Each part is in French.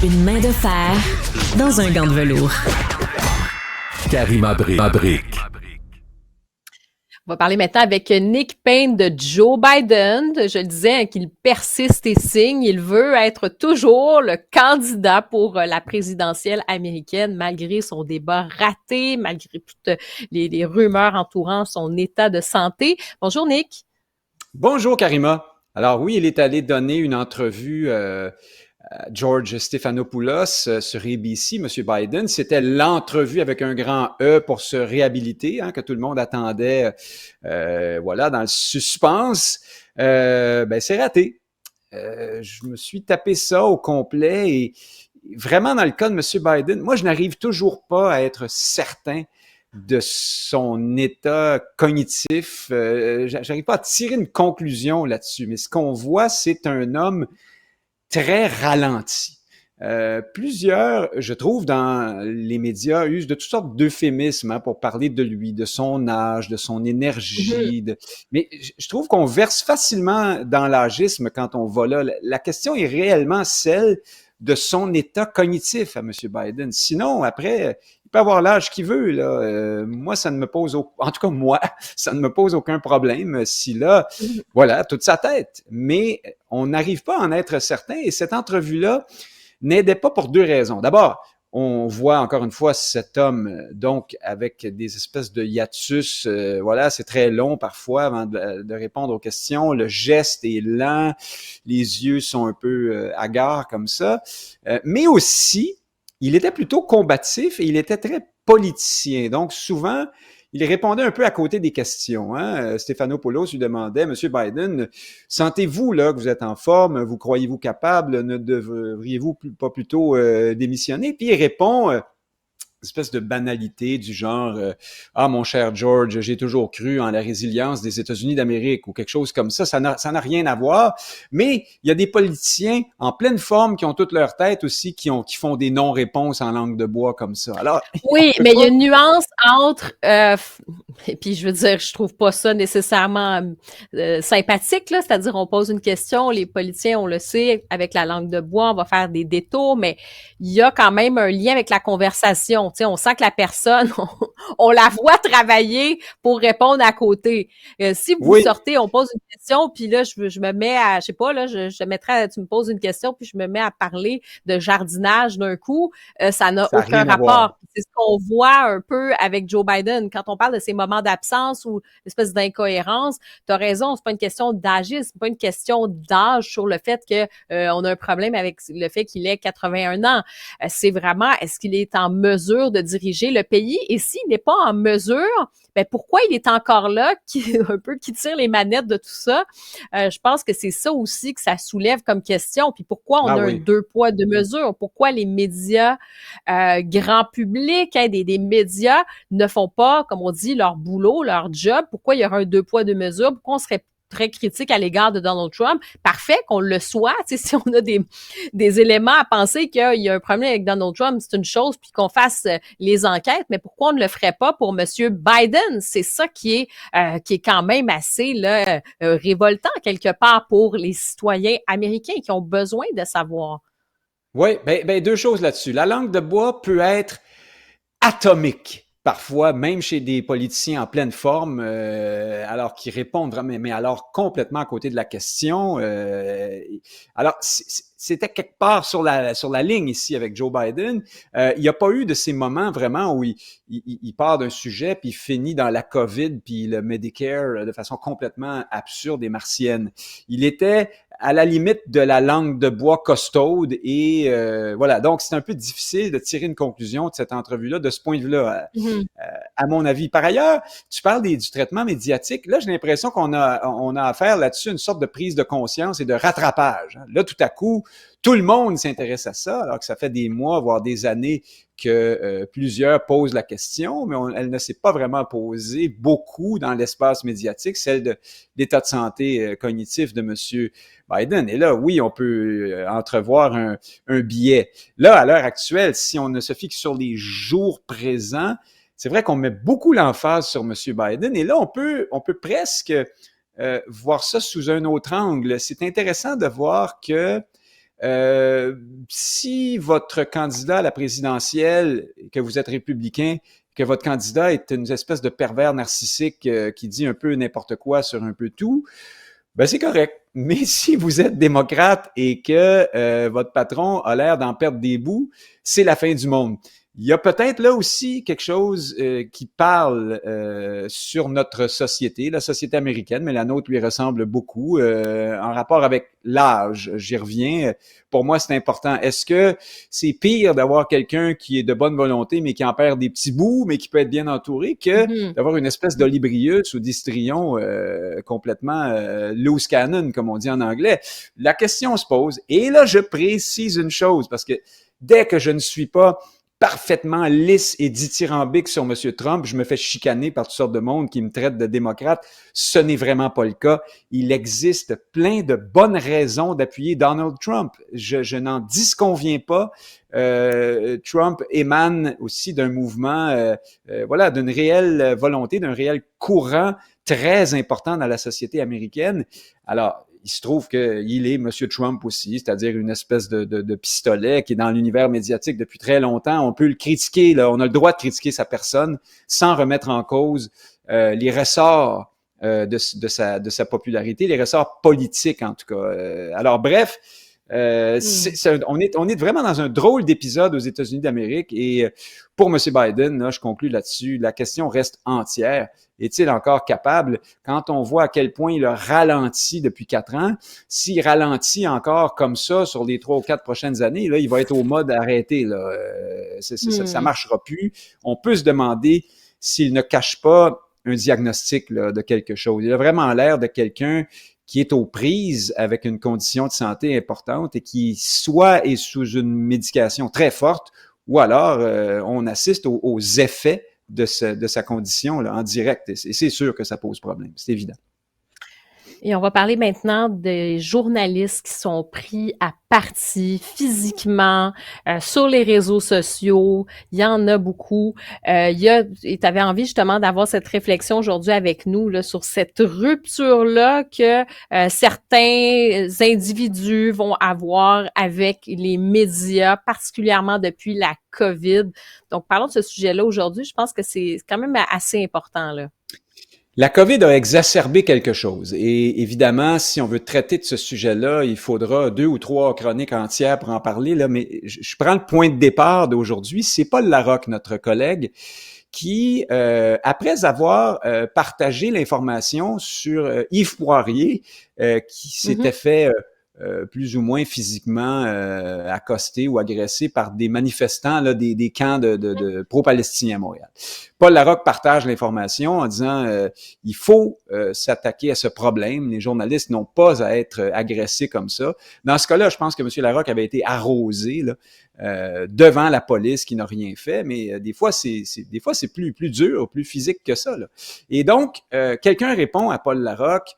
Une main de fer dans un gant de velours. Karima Brick. On va parler maintenant avec Nick Payne de Joe Biden. Je le disais, qu'il persiste et signe. Il veut être toujours le candidat pour la présidentielle américaine, malgré son débat raté, malgré toutes les rumeurs entourant son état de santé. Bonjour, Nick. Bonjour, Karima. Alors oui, il est allé donner une entrevue George Stephanopoulos sur ABC, M. Biden. C'était l'entrevue avec un grand E pour se réhabiliter, que tout le monde attendait, dans le suspense. C'est raté. Je me suis tapé ça au complet et vraiment dans le cas de M. Biden, moi, je n'arrive toujours pas à être certain de son état cognitif. J'arrive pas à tirer une conclusion là-dessus, mais ce qu'on voit, c'est un homme très ralenti. Plusieurs, je trouve, dans les médias, usent de toutes sortes d'euphémismes pour parler de lui, de son âge, de son énergie. Mais je trouve qu'on verse facilement dans l'âgisme quand on va là. La question est réellement celle de son état cognitif à M. Biden. Sinon, après, il peut avoir l'âge qu'il veut. Là. Moi, ça ne me pose en tout cas, moi, ça ne me pose aucun problème si là, voilà, toute sa tête. Mais on n'arrive pas à en être certain. Et cette entrevue-là n'aidait pas pour deux raisons. D'abord, on voit encore une fois cet homme donc avec des espèces de hiatus, c'est très long parfois avant de répondre aux questions. Le geste est lent, les yeux sont un peu hagards comme ça. Mais aussi, il était plutôt combatif et il était très politicien. Donc souvent, il répondait un peu à côté des questions. Stephanopoulos lui demandait, Monsieur Biden, sentez-vous là que vous êtes en forme? Vous croyez-vous capable? Ne devriez-vous pas plutôt démissionner? Puis il répond, espèce de banalité du genre mon cher George, j'ai toujours cru en la résilience des États-Unis d'Amérique ou quelque chose comme ça. Ça n'a rien à voir. Mais il y a des politiciens en pleine forme qui ont toute leur tête aussi, qui font des non-réponses en langue de bois comme ça. Alors oui, mais il y a une nuance entre et puis je veux dire, je trouve pas ça nécessairement sympathique là, c'est-à-dire on pose une question, les politiciens on le sait, avec la langue de bois, on va faire des détours, mais il y a quand même un lien avec la conversation. Tu sais, on sent que la personne, on la voit travailler pour répondre à côté. Si vous sortez, on pose une question, puis là je me mets à, je sais pas là, je mettrais, tu me poses une question, puis je me mets à parler de jardinage d'un coup, ça n'a aucun rapport. C'est ce qu'on voit un peu avec Joe Biden. Quand on parle de ces moments d'absence ou l'espèce d'incohérence, t'as raison, c'est pas une question d'agisme, c'est pas une question d'âge sur le fait que on a un problème avec le fait qu'il ait 81 ans. C'est vraiment, est-ce qu'il est en mesure de diriger le pays? Et s'il n'est pas en mesure, pourquoi il est encore là, qui tire les manettes de tout ça? Je pense que c'est ça aussi que ça soulève comme question. Puis pourquoi on a un deux poids, deux mesures? Pourquoi les médias grand public, des médias ne font pas, comme on dit, leur boulot, leur job? Pourquoi il y aura un deux poids, deux mesures? Pourquoi on serait très critique à l'égard de Donald Trump? Parfait qu'on le soit. Tu sais, si on a des éléments à penser qu'il y a un problème avec Donald Trump, c'est une chose, puis qu'on fasse les enquêtes, mais pourquoi on ne le ferait pas pour Monsieur Biden? C'est ça qui est quand même assez là, révoltant quelque part pour les citoyens américains qui ont besoin de savoir. Oui, deux choses là-dessus. La langue de bois peut être atomique. Parfois, même chez des politiciens en pleine forme, alors qu'ils répondent vraiment, mais alors complètement à côté de la question. Alors, c'était quelque part sur la ligne ici avec Joe Biden. Il n'y a pas eu de ces moments vraiment où il part d'un sujet puis il finit dans la COVID puis le Medicare de façon complètement absurde et martienne. Il était à la limite de la langue de bois costaude et voilà. Donc, c'est un peu difficile de tirer une conclusion de cette entrevue-là de ce point de vue-là, à mon avis. Par ailleurs, tu parles du traitement médiatique. Là, j'ai l'impression qu'on a affaire là-dessus une sorte de prise de conscience et de rattrapage. Là, tout à coup, tout le monde s'intéresse à ça, alors que ça fait des mois, voire des années que plusieurs posent la question, mais elle ne s'est pas vraiment posée beaucoup dans l'espace médiatique, celle de l'état de santé cognitif de M. Biden. Et là, oui, on peut entrevoir un biais. Là, à l'heure actuelle, si on ne se fixe sur les jours présents, c'est vrai qu'on met beaucoup l'emphase sur M. Biden. Et là, on peut presque voir ça sous un autre angle. C'est intéressant de voir que si votre candidat à la présidentielle, que vous êtes républicain, que votre candidat est une espèce de pervers narcissique qui dit un peu n'importe quoi sur un peu tout, ben c'est correct. Mais si vous êtes démocrate et que votre patron a l'air d'en perdre des bouts, c'est la fin du monde. Il y a peut-être là aussi quelque chose qui parle sur notre société, la société américaine, mais la nôtre lui ressemble beaucoup en rapport avec l'âge. J'y reviens. Pour moi, c'est important. Est-ce que c'est pire d'avoir quelqu'un qui est de bonne volonté, mais qui en perd des petits bouts, mais qui peut être bien entouré, que d'avoir une espèce d'Olibrius ou d'Histrion complètement loose cannon, comme on dit en anglais? La question se pose. Et là, je précise une chose, parce que dès que je ne suis pas parfaitement lisse et dithyrambique sur M. Trump, je me fais chicaner par toutes sortes de monde qui me traitent de démocrate. Ce n'est vraiment pas le cas. Il existe plein de bonnes raisons d'appuyer Donald Trump. Je n'en disconviens pas. Trump émane aussi d'un mouvement, voilà, d'une réelle volonté, d'un réel courant très important dans la société américaine. Alors, il se trouve qu'il est M. Trump aussi, c'est-à-dire une espèce de pistolet qui est dans l'univers médiatique depuis très longtemps. On peut le critiquer, là, on a le droit de critiquer sa personne sans remettre en cause les ressorts de sa popularité, les ressorts politiques en tout cas. Alors bref, on est vraiment dans un drôle d'épisode aux États-Unis d'Amérique et pour M. Biden, là, je conclus là-dessus, la question reste entière. Est-il encore capable, quand on voit à quel point il a ralenti depuis 4 ans, s'il ralentit encore comme ça sur les 3 ou 4 prochaines années, là, il va être au mode arrêté. Là. Ça marchera plus. On peut se demander s'il ne cache pas un diagnostic là, de quelque chose. Il a vraiment l'air de quelqu'un qui est aux prises avec une condition de santé importante et qui soit est sous une médication très forte ou alors on assiste aux effets de sa condition là, en direct. Et c'est sûr que ça pose problème, c'est évident. Et on va parler maintenant des journalistes qui sont pris à partie physiquement sur les réseaux sociaux. Il y en a beaucoup. Et tu avais envie justement d'avoir cette réflexion aujourd'hui avec nous là, sur cette rupture-là que certains individus vont avoir avec les médias, particulièrement depuis la COVID. Donc, parlons de ce sujet-là aujourd'hui. Je pense que c'est quand même assez important, là. La COVID a exacerbé quelque chose et évidemment, si on veut traiter de ce sujet-là, il faudra 2 ou 3 chroniques entières pour en parler, là, mais je prends le point de départ d'aujourd'hui. C'est Paul Larocque, notre collègue, qui, après avoir partagé l'information sur Yves Poirier, qui s'était fait plus ou moins physiquement accosté ou agressé par des manifestants là, des camps de pro-palestiniens à Montréal. Paul Larocque partage l'information en disant il faut s'attaquer à ce problème. Les journalistes n'ont pas à être agressés comme ça. Dans ce cas-là, je pense que M. Larocque avait été arrosé là, devant la police qui n'a rien fait, mais des fois c'est plus dur, plus physique que ça. Là. Et donc, quelqu'un répond à Paul Larocque.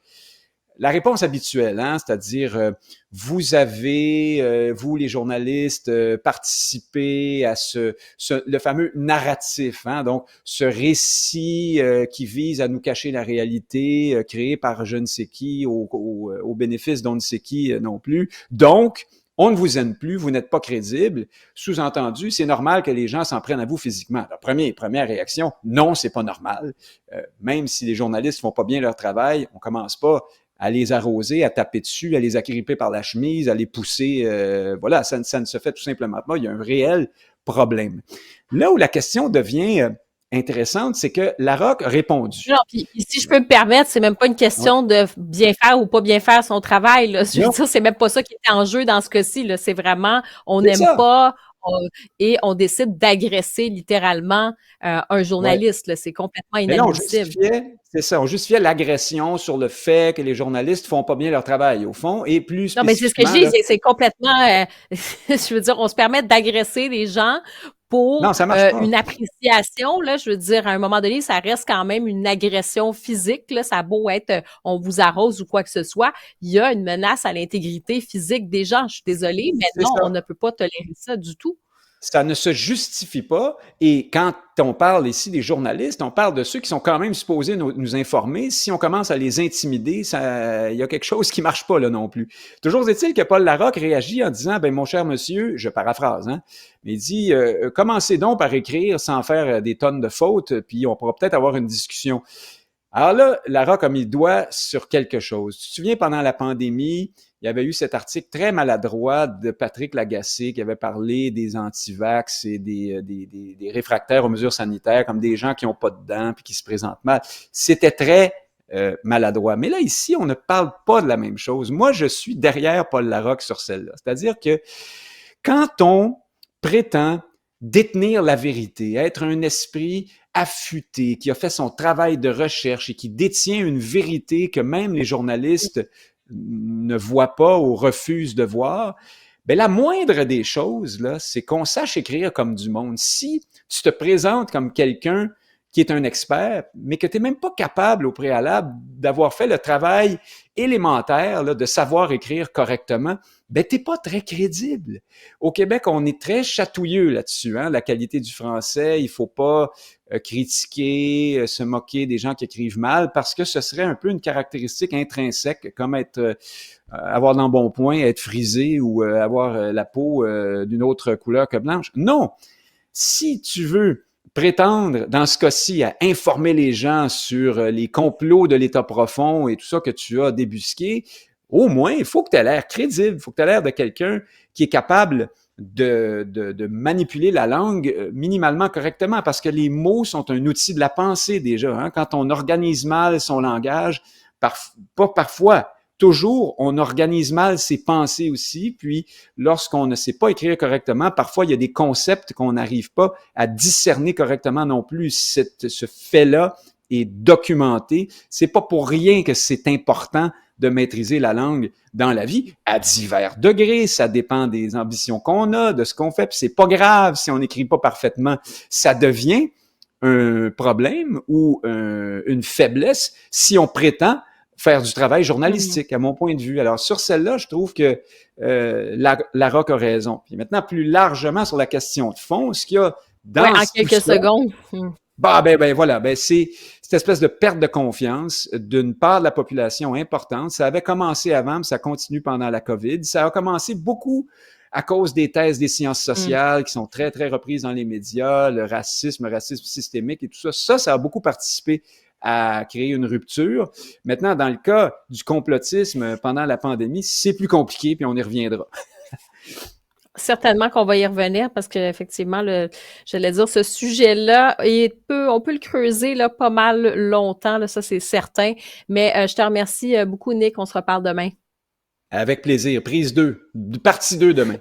La réponse habituelle, hein, c'est-à-dire vous avez, vous les journalistes, participé à le fameux narratif, hein, donc ce récit qui vise à nous cacher la réalité, créé par je ne sais qui, au bénéfice d'on ne sait qui non plus. Donc, on ne vous aime plus, vous n'êtes pas crédible. Sous-entendu, c'est normal que les gens s'en prennent à vous physiquement. La première réaction, non, c'est pas normal. Même si les journalistes font pas bien leur travail, on commence pas à les arroser, à taper dessus, à les agripper par la chemise, à les pousser. Voilà, ça ne se fait tout simplement pas. Il y a un réel problème. Là où la question devient intéressante, c'est que Larocque a répondu. Non, puis si je peux me permettre, c'est même pas une question de bien faire ou pas bien faire son travail. Là. Je veux dire, c'est même pas ça qui est en jeu dans ce cas-ci. Là. C'est vraiment, on n'aime pas et on décide d'agresser littéralement un journaliste. Là. C'est complètement inadmissible. C'est ça, on justifiait l'agression sur le fait que les journalistes font pas bien leur travail, au fond, et plus spécifiquement... Non, mais c'est ce que je dis, c'est complètement... je veux dire, on se permet d'agresser les gens pour une appréciation, là, je veux dire, à un moment donné, ça reste quand même une agression physique, là, ça a beau être on vous arrose ou quoi que ce soit, il y a une menace à l'intégrité physique des gens, je suis désolée, mais non, on ne peut pas tolérer ça du tout. ça ne se justifie pas. Et quand on parle ici des journalistes, on parle de ceux qui sont quand même supposés nous informer. Si on commence à les intimider, il y a quelque chose qui marche pas là non plus. Toujours est-il que Paul Larocque réagit en disant, ben mon cher monsieur, je paraphrase, hein, mais il dit, commencez donc par écrire sans faire des tonnes de fautes, puis on pourra peut-être avoir une discussion. Alors là, Larocque a mis le doigt sur quelque chose. Tu te souviens, pendant la pandémie, il y avait eu cet article très maladroit de Patrick Lagacé qui avait parlé des antivax et des réfractaires aux mesures sanitaires comme des gens qui n'ont pas de dents puis qui se présentent mal. C'était très maladroit. Mais là, ici, on ne parle pas de la même chose. Moi, je suis derrière Paul Larocque sur celle-là. C'est-à-dire que quand on prétend détenir la vérité, être un esprit affûté, qui a fait son travail de recherche et qui détient une vérité que même les journalistes ne voient pas ou refusent de voir, ben la moindre des choses, là, c'est qu'on sache écrire comme du monde. Si tu te présentes comme quelqu'un qui est un expert, mais que tu n'es même pas capable au préalable d'avoir fait le travail élémentaire là, de savoir écrire correctement, ben t'es pas très crédible. Au Québec, on est très chatouilleux là-dessus, hein, la qualité du français. Il faut pas critiquer, se moquer des gens qui écrivent mal, parce que ce serait un peu une caractéristique intrinsèque, comme être avoir d'embonpoint, être frisé ou avoir la peau d'une autre couleur que blanche. Non! Si tu veux prétendre, dans ce cas-ci, à informer les gens sur les complots de l'État profond et tout ça que tu as débusqué, au moins, il faut que tu aies l'air crédible, il faut que tu aies l'air de quelqu'un qui est capable de manipuler la langue minimalement correctement, parce que les mots sont un outil de la pensée déjà. Hein? Quand on organise mal son langage, pas parfois, toujours, on organise mal ses pensées aussi, puis lorsqu'on ne sait pas écrire correctement, parfois il y a des concepts qu'on n'arrive pas à discerner correctement non plus. Ce fait-là est documenté. C'est pas pour rien que c'est important de maîtriser la langue dans la vie, à divers degrés. Ça dépend des ambitions qu'on a, de ce qu'on fait, puis c'est pas grave si on n'écrit pas parfaitement. Ça devient un problème ou une faiblesse si on prétend faire du travail journalistique, à mon point de vue. Alors, sur celle-là, je trouve que Larocque a raison. Puis maintenant, plus largement sur la question de fond, ce qu'il y a dans... Ouais, en quelques secondes. Ben voilà, c'est cette espèce de perte de confiance d'une part de la population importante. Ça avait commencé avant, mais ça continue pendant la COVID. Ça a commencé beaucoup à cause des thèses des sciences sociales qui sont très, très reprises dans les médias, le racisme systémique et tout ça. Ça a beaucoup participé à créer une rupture. Maintenant, dans le cas du complotisme pendant la pandémie, c'est plus compliqué, puis on y reviendra. Certainement qu'on va y revenir parce qu'effectivement, j'allais dire, ce sujet-là, on peut le creuser là, pas mal longtemps, là, ça c'est certain. Mais je te remercie beaucoup, Nick. On se reparle demain. Avec plaisir. Prise 2, partie 2 demain.